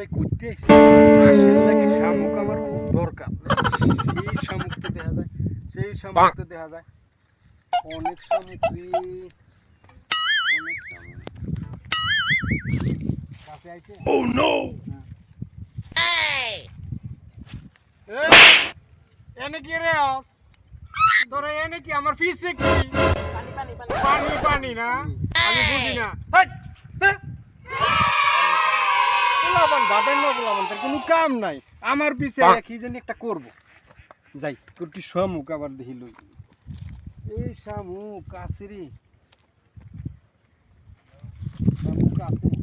এগুলাই করতে আইছি মাসের লাগে শামুক আমার খুব দরকার সেই শামুক তো দেখা যায় অনেক শামুক রে অনেক শামুক কাছে আইছে ও নো এনে কি রে আস তোরা এনে কি আমার ফিসে কি পানি না আমি বুঝি না পোলাপান বাটেন না পোলাপান তার কোনো কাম নাই আমার পিছে কি জানি একটা করব যাই তোর কি শামুক আবার দেখি লই এই শামুক আছে রে শামুক আছে